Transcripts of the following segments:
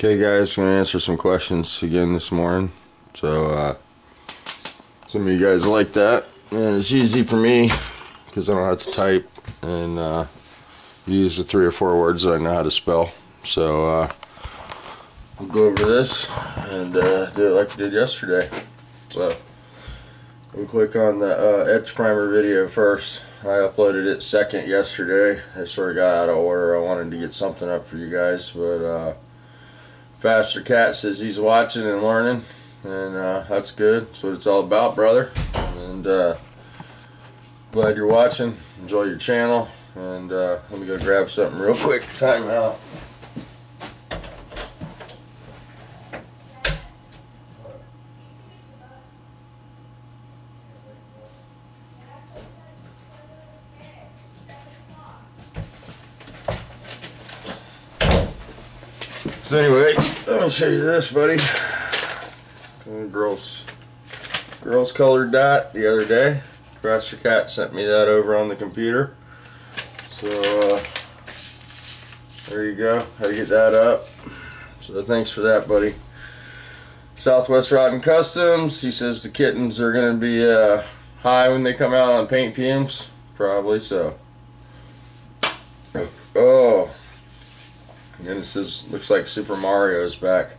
Okay guys, I'm going to answer some questions again this morning. So some of you guys like that, and it's easy for me because I don't have to type and use the 3 or 4 words that I know how to spell. So I'll go over this and do it like we did yesterday. So we'll click on the etch primer video first. I uploaded it second yesterday. I sort of got out of order. I wanted to get something up for you guys, but Faster Cat says he's watching and learning, and that's good. That's what it's all about, brother. And glad you're watching. Enjoy your channel. And let me go grab something real quick. Time out. So anyway, let me show you this, buddy. Girls colored dot the other day. Faster Cat sent me that over on the computer. So there you go. How to get that up. So thanks for that, buddy. Southwest Rod and Customs. He says the kittens are going to be high when they come out on paint fumes. Probably so. Oh. And it says, looks like Super Mario is back.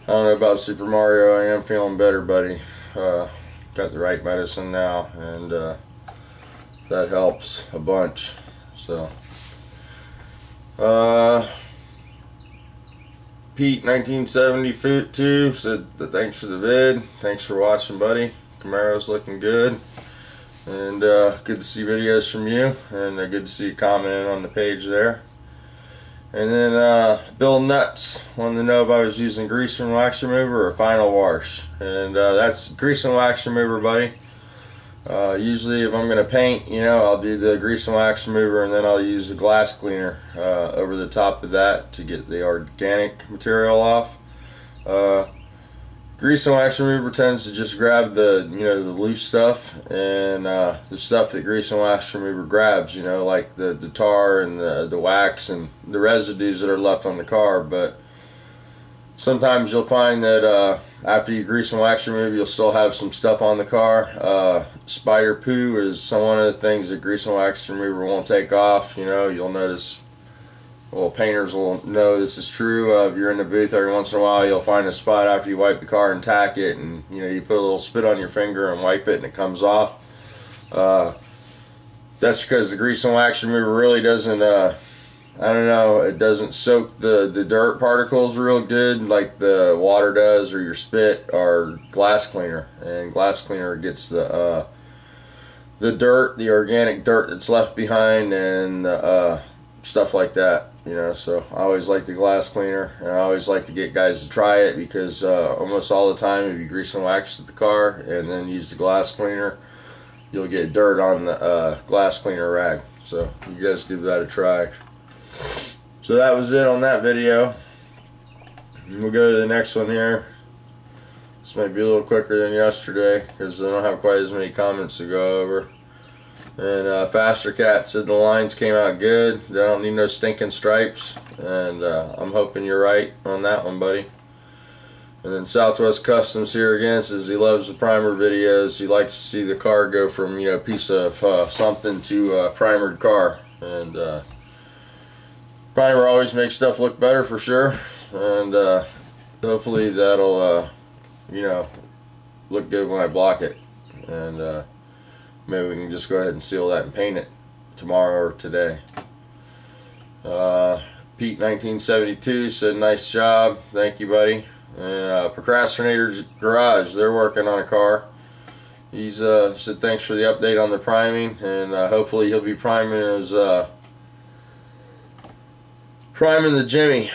I don't know about Super Mario. I am feeling better, buddy. Got the right medicine now, and that helps a bunch. So, Pete 1972 said that thanks for the vid. Thanks for watching, buddy. Camaro's looking good, and good to see videos from you, and good to see you commenting on the page there. And then Bill Nuts wanted to know if I was using grease and wax remover or final wash. And that's grease and wax remover, buddy. Usually if I'm going to paint, you know, I'll do the grease and wax remover, and then I'll use the glass cleaner over the top of that to get the organic material off. Grease and wax remover tends to just grab the, you know, the loose stuff and the stuff that grease and wax remover grabs, you know, like the tar and the wax and the residues that are left on the car. But sometimes you'll find that after you grease and wax remove, you'll still have some stuff on the car. Spider poo is one of the things that grease and wax remover won't take off. You know, you'll notice. Well, painters will know this is true. If you're in the booth every once in a while, you'll find a spot after you wipe the car and tack it, and you know, you put a little spit on your finger and wipe it, and it comes off. That's because the grease and wax remover really doesn't. I don't know. It doesn't soak the dirt particles real good like the water does, or your spit, or glass cleaner. And glass cleaner gets the dirt, the organic dirt that's left behind, and stuff like that. You know, so I always like the glass cleaner, and I always like to get guys to try it, because almost all the time if you grease and wax the car and then use the glass cleaner, you'll get dirt on the glass cleaner rag. So you guys give that a try. So that was it on that video. We'll go to the next one here. This might be a little quicker than yesterday because I don't have quite as many comments to go over. And Faster Cat said the lines came out good. They don't need no stinking stripes. And I'm hoping you're right on that one, buddy. And then Southwest Customs here again says he loves the primer videos. He likes to see the car go from, you know, piece of something to a primered car. And primer always makes stuff look better for sure. And hopefully that'll, you know, look good when I block it. And maybe we can just go ahead and seal that and paint it tomorrow or today. Pete 1972 said nice job. Thank you, buddy. And Procrastinator's Garage, they're working on a car. He's said thanks for the update on the priming, and hopefully he'll be priming the Jimmy.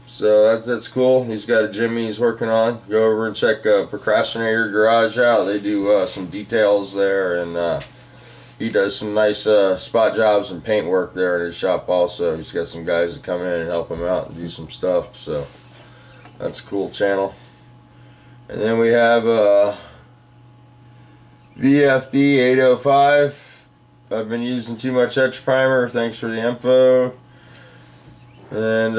So that's cool. He's got a Jimmy he's working on. Go over and check Procrastinator Garage out. They do some details there, and he does some nice spot jobs and paint work there in his shop also. He's got some guys that come in and help him out and do some stuff. So that's a cool channel. And then we have VFD 805. I've been using too much etch primer. Thanks for the info. And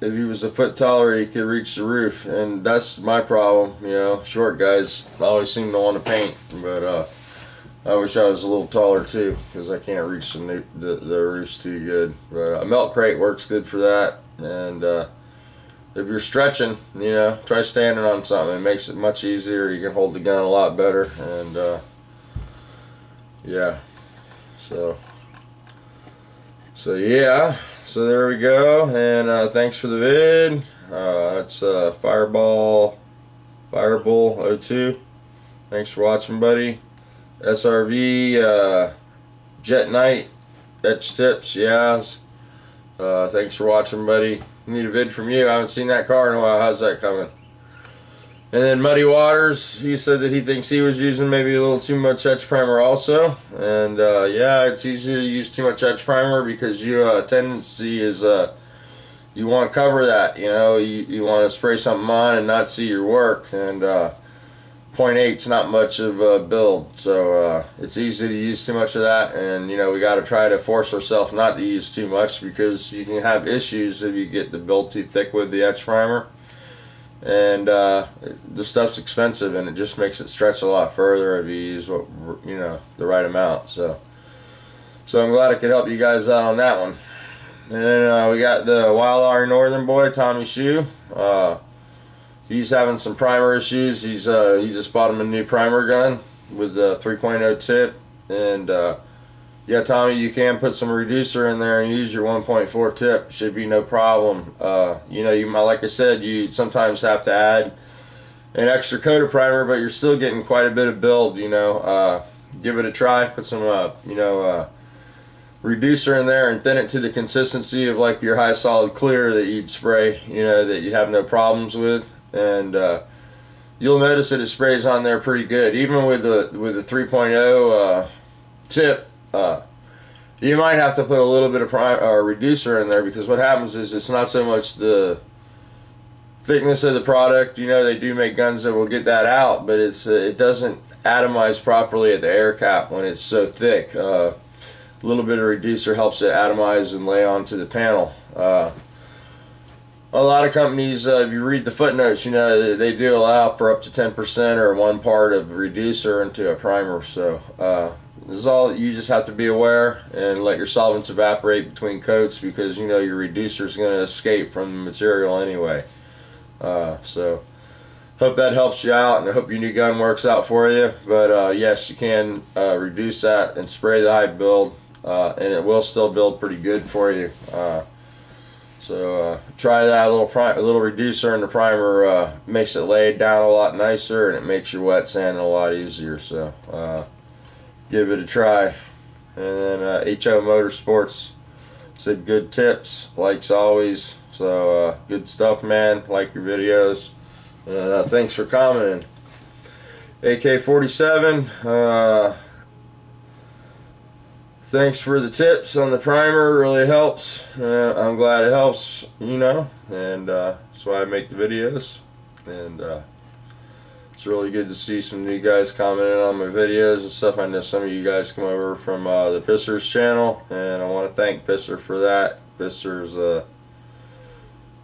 if he was a foot taller, he could reach the roof, and that's my problem. You know, short guys always seem to want to paint, but I wish I was a little taller too, because I can't reach the roofs too good. But a melt crate works good for that, and if you're stretching, you know, try standing on something. It makes it much easier. You can hold the gun a lot better, and yeah, so yeah. So there we go, and thanks for the vid. That's Fireball 02. Thanks for watching, buddy. SRV Jet Knight Etch Tips, yes. Thanks for watching, buddy. Need a vid from you. I haven't seen that car in a while. How's that coming? And then Muddy Waters, he said that he thinks he was using maybe a little too much etch primer also. And yeah, it's easy to use too much etch primer because your tendency is you want to cover that. You know, you want to spray something on and not see your work. And 0.8's not much of a build, so it's easy to use too much of that. And you know, we got to try to force ourselves not to use too much, because you can have issues if you get the build too thick with the etch primer. And the stuff's expensive, and it just makes it stretch a lot further if you use the right amount. So I'm glad I could help you guys out on that one. And then we got the Wild Iron Northern boy, Tommy Shoe. He's having some primer issues. He just bought him a new primer gun with the 3.0 tip, and yeah, Tommy, you can put some reducer in there and use your 1.4 tip. Should be no problem. You know, like I said, you sometimes have to add an extra coat of primer, but you're still getting quite a bit of build. You know, give it a try. Put some reducer in there and thin it to the consistency of like your high solid clear that you'd spray. You know, that you have no problems with, and you'll notice that it sprays on there pretty good, even with the 3.0 tip. You might have to put a little bit of reducer in there, because what happens is it's not so much the thickness of the product. You know, they do make guns that will get that out, but it doesn't atomize properly at the air cap when it's so thick. A little bit of reducer helps it atomize and lay onto the panel. A lot of companies, if you read the footnotes, you know, they do allow for up to 10% or 1 part of reducer into a primer. So this is all, you just have to be aware and let your solvents evaporate between coats, because you know your reducer is going to escape from the material anyway. So hope that helps you out, and I hope your new gun works out for you. But yes, you can reduce that and spray the high build, and it will still build pretty good for you. So try that. A little reducer in the primer makes it lay down a lot nicer, and it makes your wet sanding a lot easier. So give it a try. And then HO Motorsports said good tips, likes always. So good stuff, man. Like your videos. And thanks for commenting. AK-47. Thanks for the tips on the primer. It really helps. I'm glad it helps, you know, and that's why I make the videos. And it's really good to see some new guys commenting on my videos and stuff. I know some of you guys come over from the Pissers channel, and I want to thank Pisser for that. Pisser's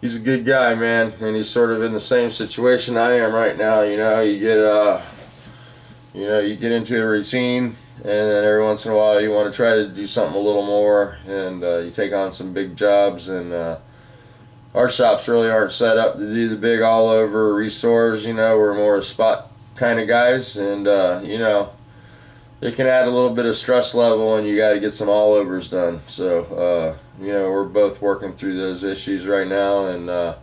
he's a good guy, man, and he's sort of in the same situation I am right now. You know, you get into a routine, and then every once in a while you want to try to do something a little more, and you take on some big jobs. And our shops really aren't set up to do the big all over restores. You know, we're more spot kind of guys, and you know, it can add a little bit of stress level, and you got to get some all overs done. So you know, we're both working through those issues right now, and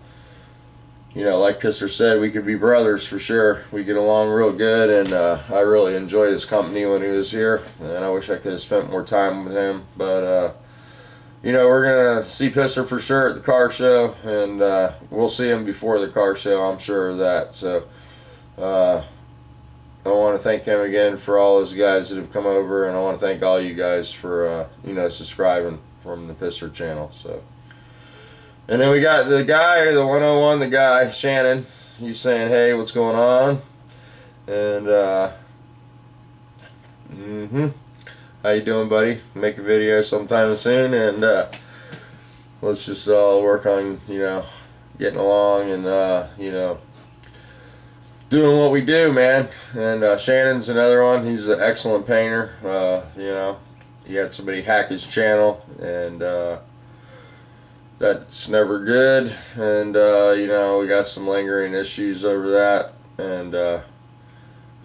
you know, like Pisser said, we could be brothers for sure. We get along real good, and I really enjoyed his company when he was here, and I wish I could have spent more time with him. But you know, we're gonna see Pisser for sure at the car show, and we'll see him before the car show, I'm sure of that. So I want to thank him again for all those guys that have come over, and I want to thank all you guys for you know, subscribing from the Pisser channel. So. And then we got the guy, the 101, the guy, Shannon. He's saying, hey, what's going on? And, how you doing, buddy? Make a video sometime soon, and let's just all work on, you know, getting along and you know, doing what we do, man. And Shannon's another one. He's an excellent painter. You know, he had somebody hack his channel, and that's never good. And you know, we got some lingering issues over that, and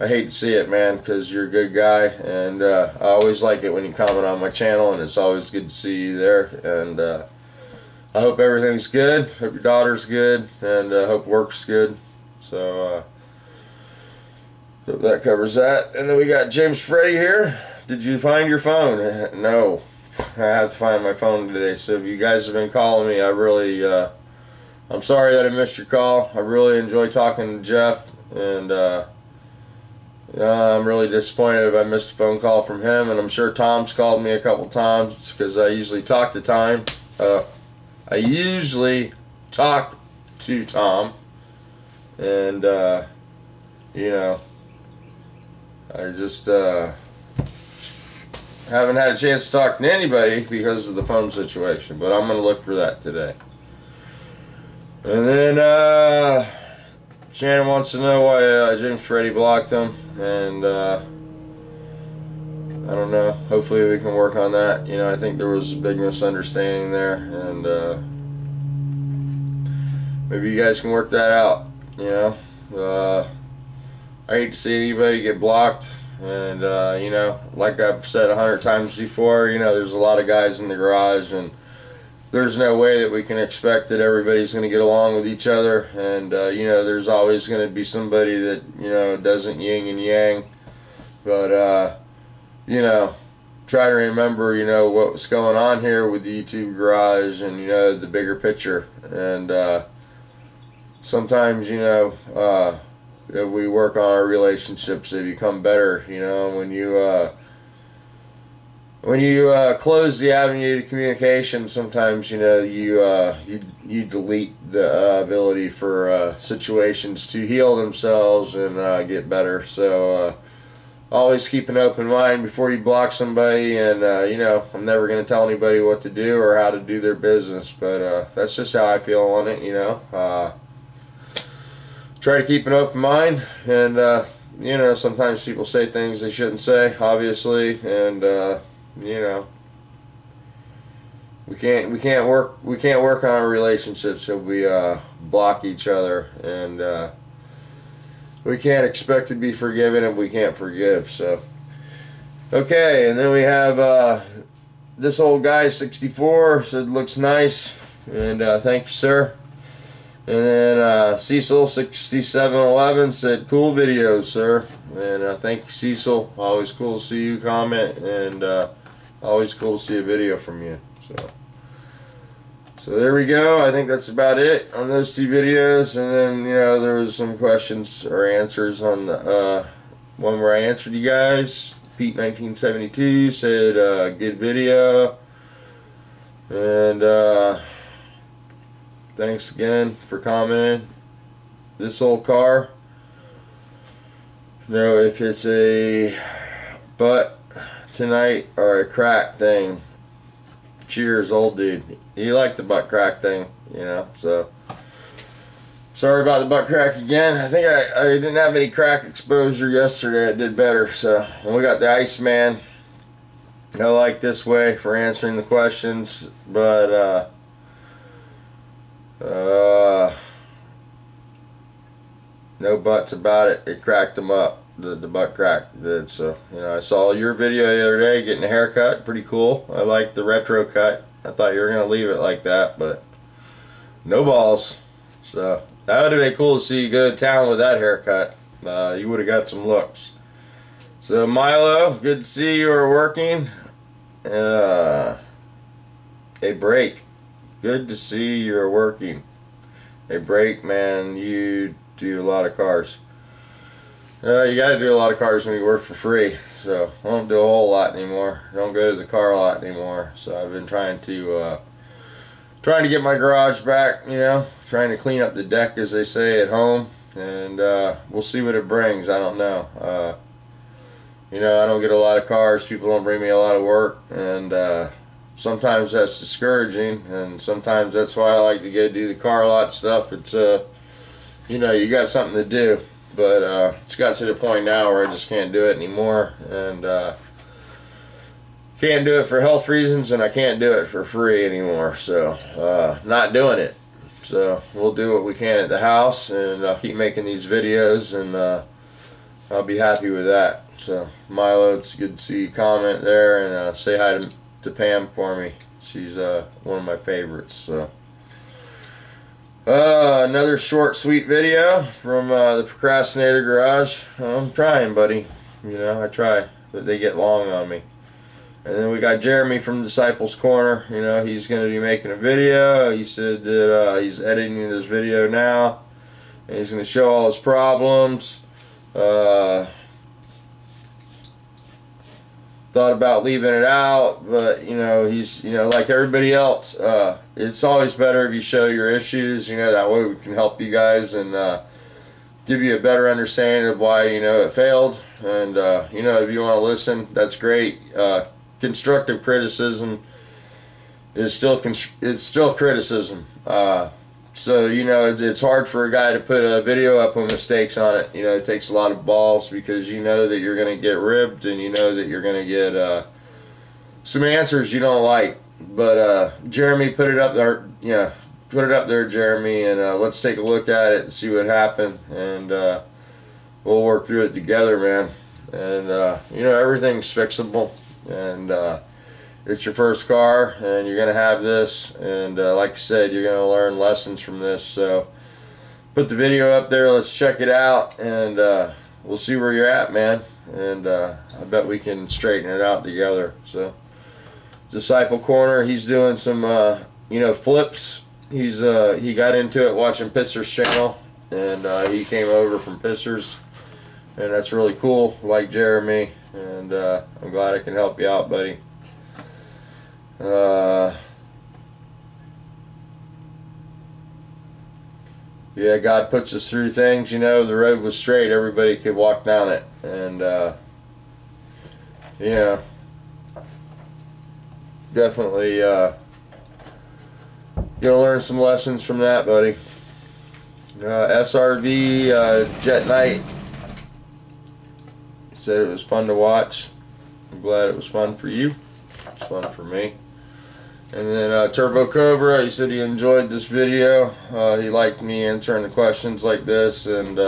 I hate to see it, man, because you're a good guy, and I always like it when you comment on my channel, and it's always good to see you there. And I hope everything's good. Hope your daughter's good, and hope work's good. So hope that covers that. And then we got James Freddy here. Did you find your phone? No, I have to find my phone today. So if you guys have been calling me, I really, I'm sorry that I missed your call. I really enjoy talking to Jeff, and I'm really disappointed if I missed a phone call from him, and I'm sure Tom's called me a couple times because I usually talk to Tom. And you know, I just haven't had a chance to talk to anybody because of the phone situation, but I'm gonna look for that today. And then Shannon wants to know why James Freddy blocked him, and I don't know. Hopefully we can work on that. You know, I think there was a big misunderstanding there, and maybe you guys can work that out. You know, I hate to see anybody get blocked, and you know, like I've said 100 times before, you know, there's a lot of guys in the garage, and there's no way that we can expect that everybody's going to get along with each other, and you know, there's always going to be somebody that, you know, doesn't yin and yang. But you know, try to remember, you know, what's going on here with the YouTube garage, and you know, the bigger picture. And sometimes, you know, if we work on our relationships, they become better. You know, when you close the avenue to communication, sometimes, you know, you delete the ability for situations to heal themselves and get better. So always keep an open mind before you block somebody. And you know, I'm never going to tell anybody what to do or how to do their business, but that's just how I feel on it. You know, try to keep an open mind, and you know, sometimes people say things they shouldn't say, obviously, and you know, we can't work on our relationships if we block each other, and we can't expect to be forgiven if we can't forgive. So okay, and then we have this old guy 64 said looks nice, and thank you, sir. And then Cecil 6711 said cool videos, sir, and thank you, Cecil. Always cool to see you comment, and always cool to see a video from you. So there we go. I think that's about it on those two videos. And then, you know, there was some questions or answers on the one where I answered you guys. Pete 1972 said good video, and thanks again for commenting. This old car, you know, if it's a butt tonight or a crack thing, cheers, old dude. You like the butt crack thing, you know. So sorry about the butt crack again. I think I didn't have any crack exposure yesterday. I did better. So, and we got the Iceman. I like this way for answering the questions, but no buts about it. It cracked them up. The butt crack did. So, you know, I saw your video the other day getting a haircut. Pretty cool. I like the retro cut. I thought you were gonna leave it like that, but no balls. So that would have been cool to see you go to town with that haircut. You would have got some looks. So Milo, good to see you are working. A break. Good to see you're working. A break, man. You do a lot of cars. You got to do a lot of cars when you work for free. So I don't do a whole lot anymore. I don't go to the car lot anymore. So I've been trying to get my garage back. You know, trying to clean up the deck, as they say at home, and we'll see what it brings. I don't know. You know, I don't get a lot of cars. People don't bring me a lot of work, and sometimes that's discouraging, and sometimes that's why I like to go do the car lot stuff. It's you know, you got something to do, but it's got to the point now where I just can't do it anymore, and can't do it for health reasons, and I can't do it for free anymore, so not doing it. So we'll do what we can at the house, and I'll keep making these videos, and I'll be happy with that. So Milo, it's good to see you comment there, and say hi to Pam for me. She's one of my favorites. So another short sweet video from the Procrastinator Garage. I'm trying, buddy. You know, I try, but they get long on me. And then we got Jeremy from Disciples Corner. You know, he's going to be making a video. He said that he's editing his video now, and he's going to show all his problems. Thought about leaving it out, but you know, he's, you know, like everybody else, it's always better if you show your issues. You know, that way we can help you guys and give you a better understanding of why, you know, it failed. And you know, if you want to listen, that's great. Constructive criticism is still criticism. So you know, it's hard for a guy to put a video up with mistakes on it. You know, it takes a lot of balls, because you know that you're going to get ribbed, and you know that you're going to get some answers you don't like. But Jeremy, put it up there. Yeah, put it up there, Jeremy, and let's take a look at it and see what happened, and we'll work through it together, man. And you know, everything's fixable, and it's your first car, and you're gonna have this, and like I said, you're gonna learn lessons from this. So put the video up there, let's check it out, and we'll see where you're at, man. And I bet we can straighten it out together. So Disciple Corner, he's doing some you know, flips. He got into it watching Pitzer's channel, and he came over from Pitzer's, and that's really cool, like Jeremy, and I'm glad I can help you out, buddy. Yeah, God puts us through things. You know, the road was straight, everybody could walk down it, and yeah, definitely gonna learn some lessons from that, buddy. SRV Jet Knight said it was fun to watch. I'm glad it was fun for you. It's fun for me. And then Turbo Cobra, he said he enjoyed this video. He liked me answering the questions like this. And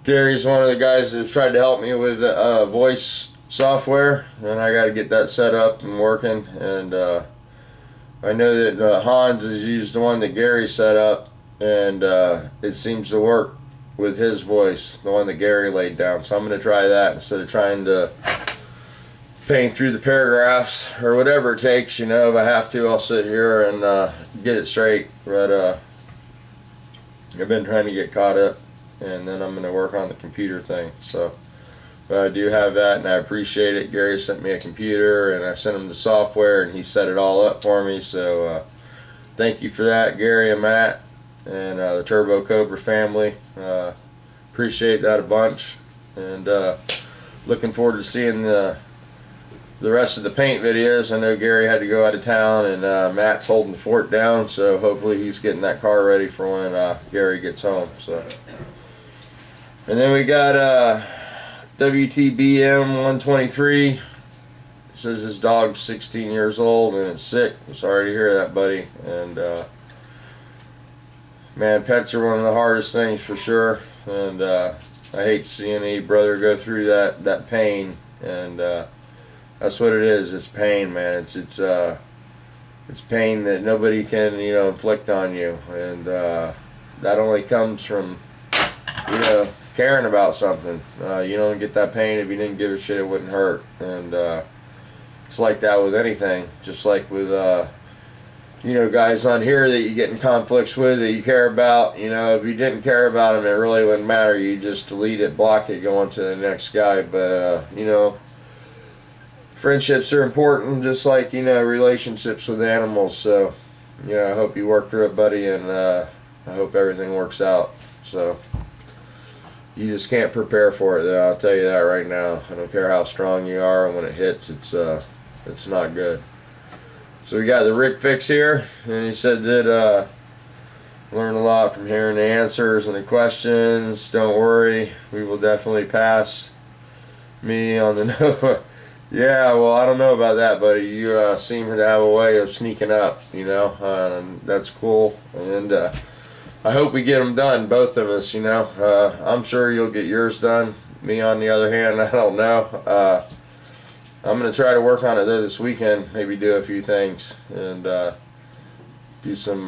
Gary's one of the guys that tried to help me with voice software, and I got to get that set up and working. And I know that Hans has used the one that Gary set up, and it seems to work with his voice, the one that Gary laid down. So I'm going to try that instead of trying to paint through the paragraphs or whatever it takes. You know, if I have to, I'll sit here and get it straight. But I've been trying to get caught up, and then I'm going to work on the computer thing. So, but I do have that, and I appreciate it. Gary sent me a computer, and I sent him the software, and he set it all up for me. So thank you for that, Gary and Matt, and the Turbo Cobra family. Appreciate that a bunch, and looking forward to seeing the rest of the paint videos. I know Gary had to go out of town, and Matt's holding the fort down, so hopefully he's getting that car ready for when Gary gets home. So, and then we got WTBM 123. Says his dog's 16 years old and it's sick. I'm sorry to hear that, buddy. And man, pets are one of the hardest things for sure, and I hate seeing any brother go through that pain. And that's what it is. It's pain, man. It's pain that nobody can, you know, inflict on you, and that only comes from, you know, caring about something. You don't get that pain if you didn't give a shit. It wouldn't hurt, and it's like that with anything. Just like with you know, guys on here that you get in conflicts with that you care about. You know, if you didn't care about them, it really wouldn't matter. You just delete it, block it, go on to the next guy. But you know, friendships are important, just like, you know, relationships with animals. So, yeah, I hope you work through it, buddy, and I hope everything works out. So, you just can't prepare for it, though. I'll tell you that right now. I don't care how strong you are, and when it hits, it's not good. So we got the Rick Fix here, and he said that learned a lot from hearing the answers and the questions. Don't worry, we will definitely pass me on the no. Yeah, well, I don't know about that, buddy. You seem to have a way of sneaking up, you know. That's cool, and I hope we get them done, both of us, you know. I'm sure you'll get yours done. Me, on the other hand, I don't know. I'm going to try to work on it though this weekend, maybe do a few things, and do some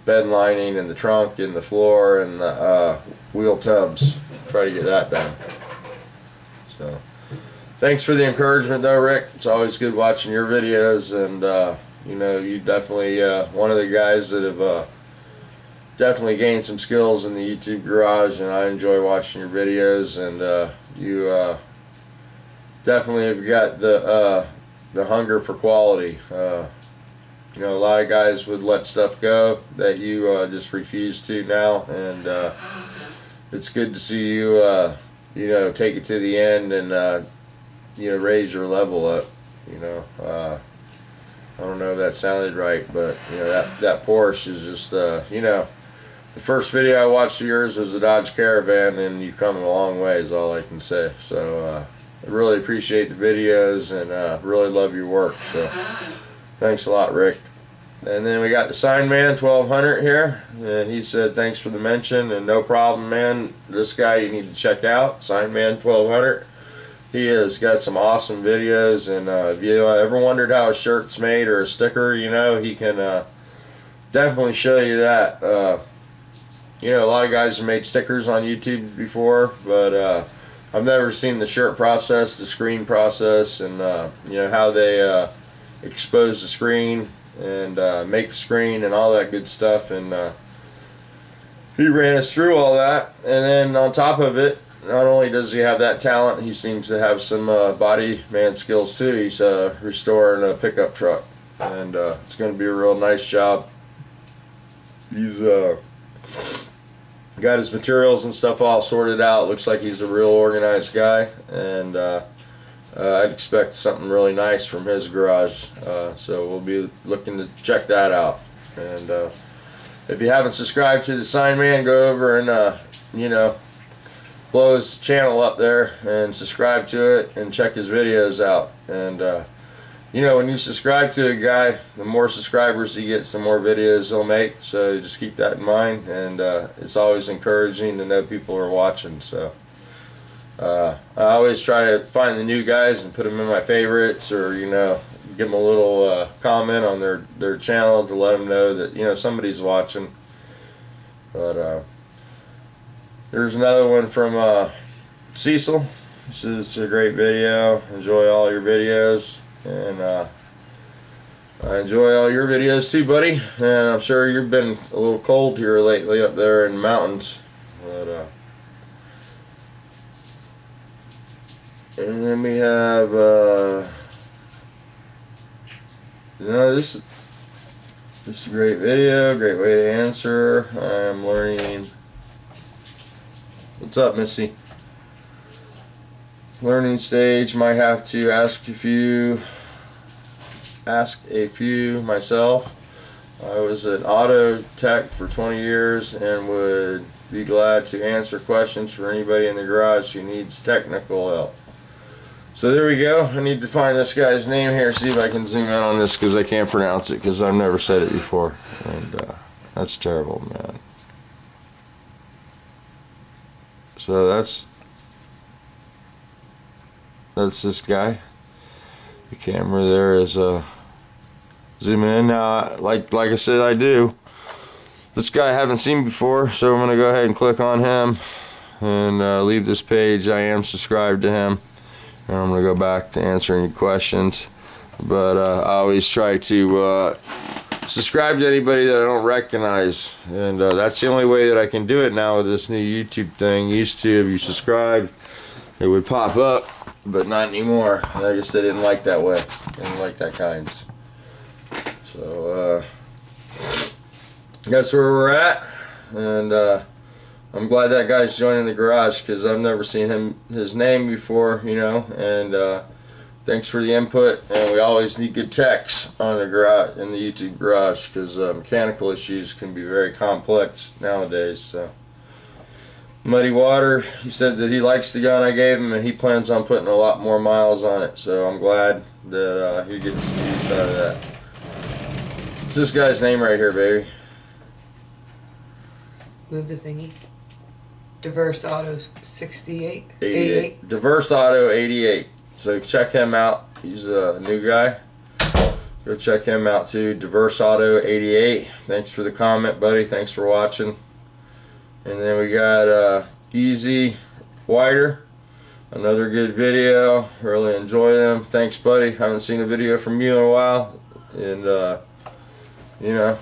bed lining in the trunk and the floor and wheel tubs. Try to get that done. So, thanks for the encouragement though, Rick. It's always good watching your videos, and you know, you definitely one of the guys that have definitely gained some skills in the YouTube garage, and I enjoy watching your videos, and you definitely have got the hunger for quality. You know, a lot of guys would let stuff go that you just refuse to now, and it's good to see you you know, take it to the end and you know, raise your level up. You know, I don't know if that sounded right, but you know, that Porsche is just you know, the first video I watched of yours was a Dodge Caravan, and you've come a long way is all I can say. So I really appreciate the videos, and really love your work. So thanks a lot, Rick. And then we got the Sign Man 1200 here, and he said thanks for the mention, and no problem, man. This guy you need to check out, Sign Man 1200. He has got some awesome videos, and if you ever wondered how a shirt's made or a sticker, you know, he can definitely show you that. You know, a lot of guys have made stickers on YouTube before, but I've never seen the shirt process, the screen process, and you know, how they expose the screen and make the screen and all that good stuff. And he ran us through all that, and then on top of it, not only does he have that talent, he seems to have some body man skills too. He's restoring a pickup truck, and it's going to be a real nice job. He's got his materials and stuff all sorted out. Looks like he's a real organized guy, and I'd expect something really nice from his garage. So we'll be looking to check that out. And if you haven't subscribed to the Sign Man, go over and you know, blow his channel up there and subscribe to it and check his videos out. And you know, when you subscribe to a guy, the more subscribers he gets, the more videos he'll make. So just keep that in mind, and it's always encouraging to know people are watching. So I always try to find the new guys and put them in my favorites, or you know, give them a little comment on their channel to let them know that, you know, somebody's watching. But there's another one from Cecil. This is a great video. Enjoy all your videos. And I enjoy all your videos too, buddy. And I'm sure you've been a little cold here lately up there in the mountains. But and then we have you know, this is a great video, great way to answer. I'm learning. What's up, Missy? Learning stage, might have to ask a few myself. I was an auto tech for 20 years and would be glad to answer questions for anybody in the garage who needs technical help. So there we go. I need to find this guy's name here, see if I can zoom in on this, because I can't pronounce it because I've never said it before, and that's terrible, man. So that's this guy. The camera there is zooming in now. Like I said, I do. This guy I haven't seen before, so I'm gonna go ahead and click on him and leave this page. I am subscribed to him, and I'm gonna go back to answering your questions. But I always try to subscribe to anybody that I don't recognize, and that's the only way that I can do it now with this new YouTube thing. Used to, if you subscribed, it would pop up, but not anymore. I guess they didn't like that way. They didn't like that kinds. So that's where we're at, and I'm glad that guy's joining the garage, because I've never seen his name before, you know, and Thanks for the input, and we always need good techs on the garage, in the YouTube garage, because mechanical issues can be very complex nowadays. So, Muddy Water, he said that he likes the gun I gave him, and he plans on putting a lot more miles on it. So I'm glad that he gets some use out of that. What's this guy's name right here, baby? Move the thingy. Diverse Auto 68. 88. Diverse Auto 88. So check him out. He's a new guy. Go check him out too. Diverse Auto 88. Thanks for the comment, buddy. Thanks for watching. And then we got Easy Wider. Another good video. Really enjoy them. Thanks, buddy. Haven't seen a video from you in a while. And you know,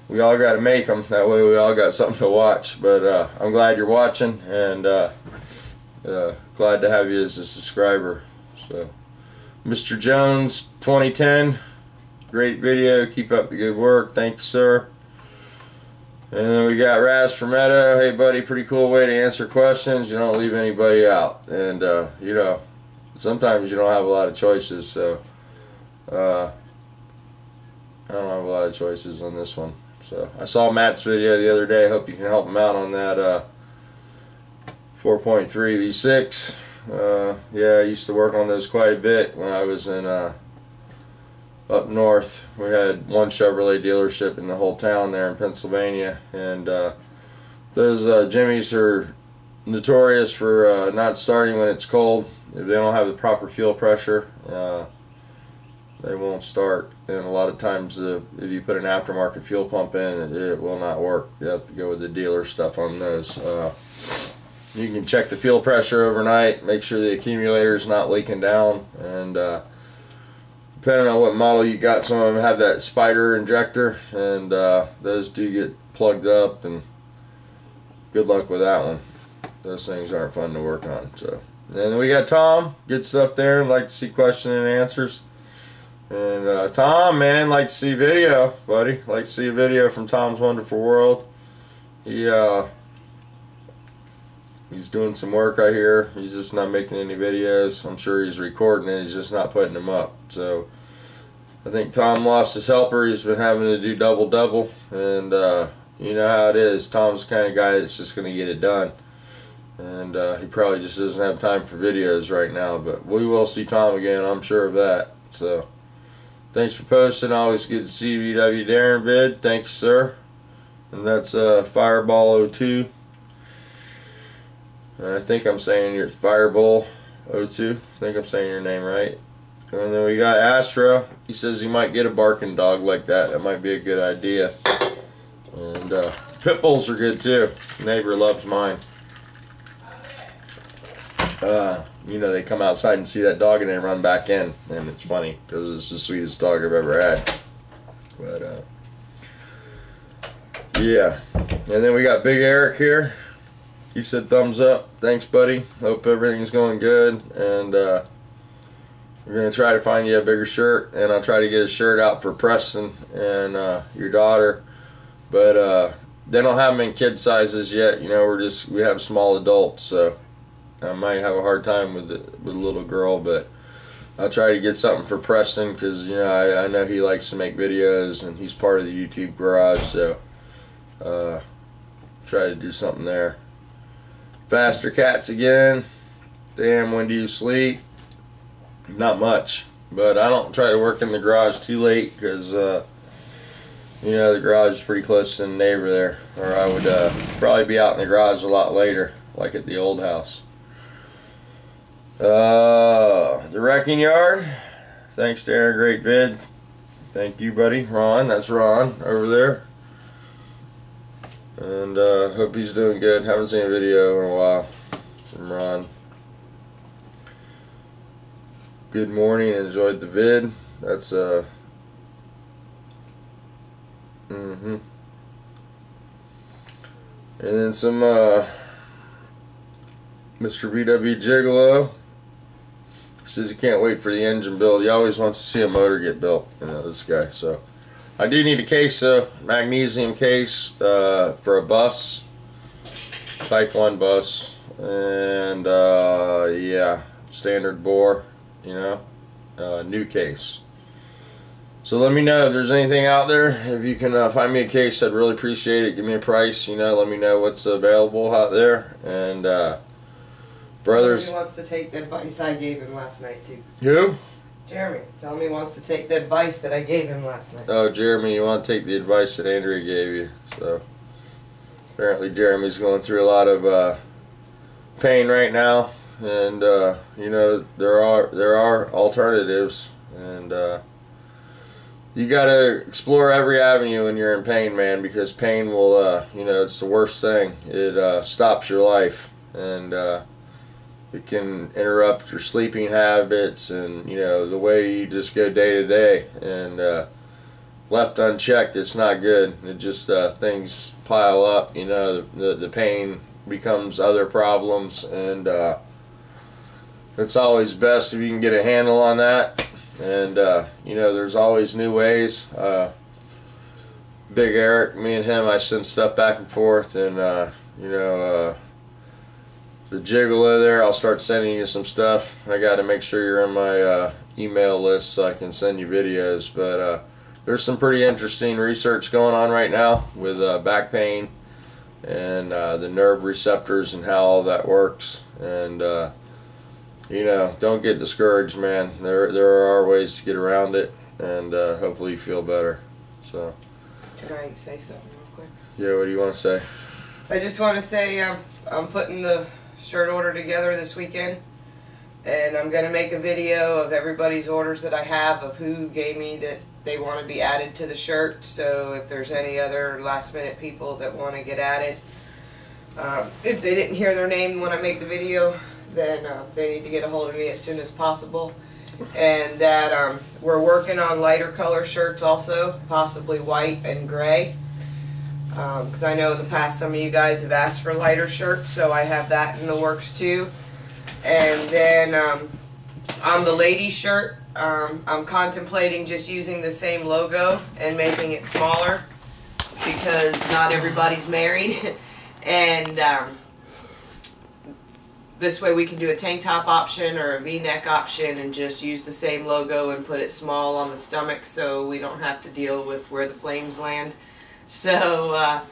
we all got to make them. That way we all got something to watch. But I'm glad you're watching, and glad to have you as a subscriber. So, Mr. Jones 2010, great video. Keep up the good work. Thanks, sir. And then we got Raz Fermetto. Hey, buddy, pretty cool way to answer questions. You don't leave anybody out. And, you know, sometimes you don't have a lot of choices. So, I don't have a lot of choices on this one. So, I saw Matt's video the other day. I hope you can help him out on that 4.3 V6. Yeah, I used to work on those quite a bit when I was in up north. We had one Chevrolet dealership in the whole town there in Pennsylvania, and those Jimmys are notorious for not starting when it's cold. If they don't have the proper fuel pressure, they won't start. And a lot of times if you put an aftermarket fuel pump in, it will not work. You have to go with the dealer stuff on those. You can check the fuel pressure overnight, make sure the accumulator is not leaking down, and depending on what model you got, some of them have that spider injector, and those do get plugged up, and good luck with that one. Those things aren't fun to work on. So, and then we got Tom, good stuff there. Like to see question and answers. And Tom, man, like to see video, buddy. Like to see a video from Tom's Wonderful World. He's doing some work I hear. He's just not making any videos. I'm sure he's recording it. He's just not putting them up. So I think Tom lost his helper. He's been having to do double. And you know how it is. Tom's the kind of guy that's just going to get it done. And he probably just doesn't have time for videos right now. But we will see Tom again. I'm sure of that. So thanks for posting. Always good to see VW Darren vid. Thanks, sir. And that's Fireball 02. I think I'm saying your Fireball 02. I think I'm saying your name right. And then we got Astro. He says he might get a barking dog like that. That might be a good idea. And pit bulls are good too. Neighbor loves mine. You know, they come outside and see that dog and they run back in, and it's funny because it's the sweetest dog I've ever had. But yeah. And then we got Big Eric here. He said thumbs up. Thanks, buddy. Hope everything's going good. And we're going to try to find you a bigger shirt. And I'll try to get a shirt out for Preston and your daughter. But they don't have them in kid sizes yet. You know, we have small adults. So I might have a hard time with a little girl. But I'll try to get something for Preston. Because, you know, I know he likes to make videos. And he's part of the YouTube garage. So try to do something there. Faster Cats again. Damn, when do you sleep? Not much, but I don't try to work in the garage too late because you know, the garage is pretty close to the neighbor there, or I would probably be out in the garage a lot later, like at the old house. The Wrecking Yard. Thanks, Darren. Great vid. Thank you, buddy. Ron. That's Ron over there. And hope he's doing good. Haven't seen a video in a while from Ron. Good morning. Enjoyed the vid. That's and then some Mr. VW Gigolo says he can't wait for the engine build. He always wants to see a motor get built. You know, this guy. So I do need a case, though, magnesium case for a bus, Type 1 bus, and yeah, standard bore. you know, new case. So let me know if there's anything out there. If you can find me a case, I'd really appreciate it. Give me a price, you know, let me know what's available out there. And brothers, Jeremy wants to take the advice I gave him last night too. who? Jeremy, tell me he wants to take the advice that I gave him last night. Oh, Jeremy, you want to take the advice that Andrea gave you. So apparently Jeremy's going through a lot of pain right now, and you know, there are alternatives, and you gotta explore every avenue when you're in pain, man, because pain will you know, it's the worst thing. It stops your life, and it can interrupt your sleeping habits, and you know, the way you just go day to day, and left unchecked, it's not good. It just things pile up, you know, the pain becomes other problems, and it's always best if you can get a handle on that. And you know, there's always new ways. Big Eric, me and him, I send stuff back and forth, and you know, the Gigolo there, I'll start sending you some stuff. I got to make sure you're on my email list so I can send you videos. But there's some pretty interesting research going on right now with back pain and the nerve receptors and how all that works. And you know, don't get discouraged, man. There are ways to get around it, and hopefully you feel better. So. Can I say something real quick? Yeah, what do you want to say? I just want to say I'm putting the shirt order together this weekend, and I'm going to make a video of everybody's orders that I have of who gave me that they want to be added to the shirt. So if there's any other last minute people that want to get added, if they didn't hear their name when I make the video, then they need to get a hold of me as soon as possible. And that we're working on lighter color shirts also, possibly white and gray. Because I know in the past some of you guys have asked for lighter shirts, so I have that in the works too. And then on the ladies shirt, I'm contemplating just using the same logo and making it smaller, because not everybody's married. And this way we can do a tank top option or a V-neck option and just use the same logo and put it small on the stomach, so we don't have to deal with where the flames land. So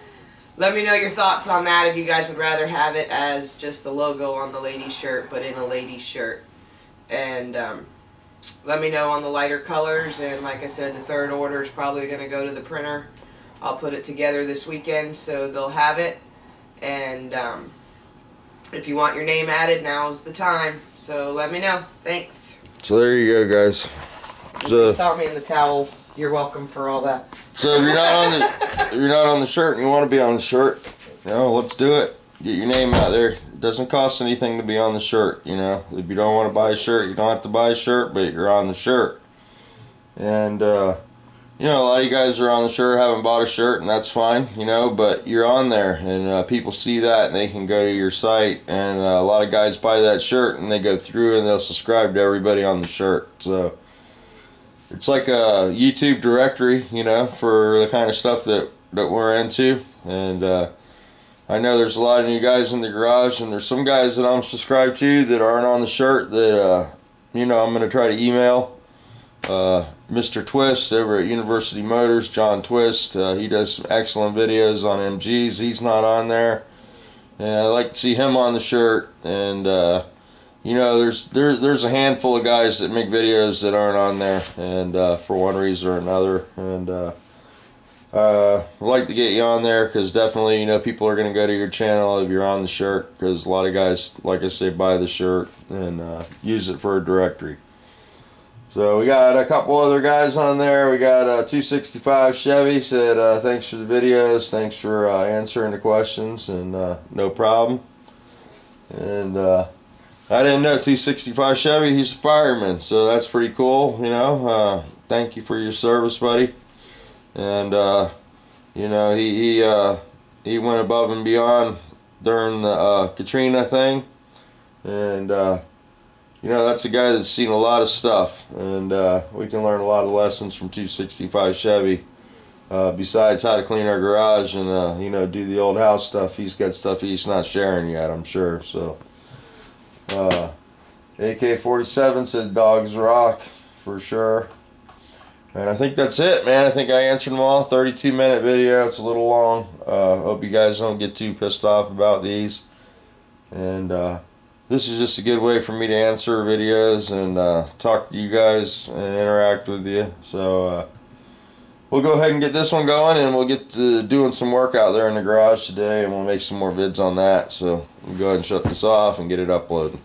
let me know your thoughts on that, if you guys would rather have it as just the logo on the ladies shirt but in a ladies shirt. And let me know on the lighter colors, and like I said, the third order is probably going to go to the printer. I'll put it together this weekend so they'll have it. And if you want your name added, now's the time. So let me know. Thanks. So there you go, guys. So You saw me in the towel. You're welcome for all that. So if you're not on the shirt and you want to be on the shirt, you know, let's do it. Get your name out there. It doesn't cost anything to be on the shirt, you know. If you don't want to buy a shirt, you don't have to buy a shirt, but you're on the shirt. And you know, a lot of you guys are on the shirt, haven't bought a shirt, and that's fine, you know, but you're on there, and people see that, and they can go to your site, and a lot of guys buy that shirt, and they go through and they'll subscribe to everybody on the shirt. So it's like a YouTube directory, you know, for the kind of stuff that we're into. And I know there's a lot of new guys in the garage, and there's some guys that I'm subscribed to that aren't on the shirt that you know, I'm going to try to email. Mr. Twist over at University Motors, John Twist, he does some excellent videos on MGs. He's not on there, and I'd like to see him on the shirt. And you know, there's a handful of guys that make videos that aren't on there, and for one reason or another. And I'd like to get you on there, because definitely, you know, people are going to go to your channel if you're on the shirt, because a lot of guys, like I say, buy the shirt and use it for a directory. So we got a couple other guys on there. We got 265 Chevy said thanks for the videos, thanks for answering the questions, and no problem. And I didn't know 265 Chevy, he's a fireman, so that's pretty cool, you know. Thank you for your service, buddy. And you know, he went above and beyond during the Katrina thing, and you know, that's a guy that's seen a lot of stuff, and we can learn a lot of lessons from 265 Chevy. Besides how to clean our garage and you know, do the old house stuff, he's got stuff he's not sharing yet, I'm sure. So AK-47 said dogs rock for sure. And I think that's it, man. I think I answered them all. 32-minute video. It's a little long. Hope you guys don't get too pissed off about these. And this is just a good way for me to answer videos and talk to you guys and interact with you. So we'll go ahead and get this one going, and we'll get to doing some work out there in the garage today, and we'll make some more vids on that. So we'll go ahead and shut this off and get it uploaded.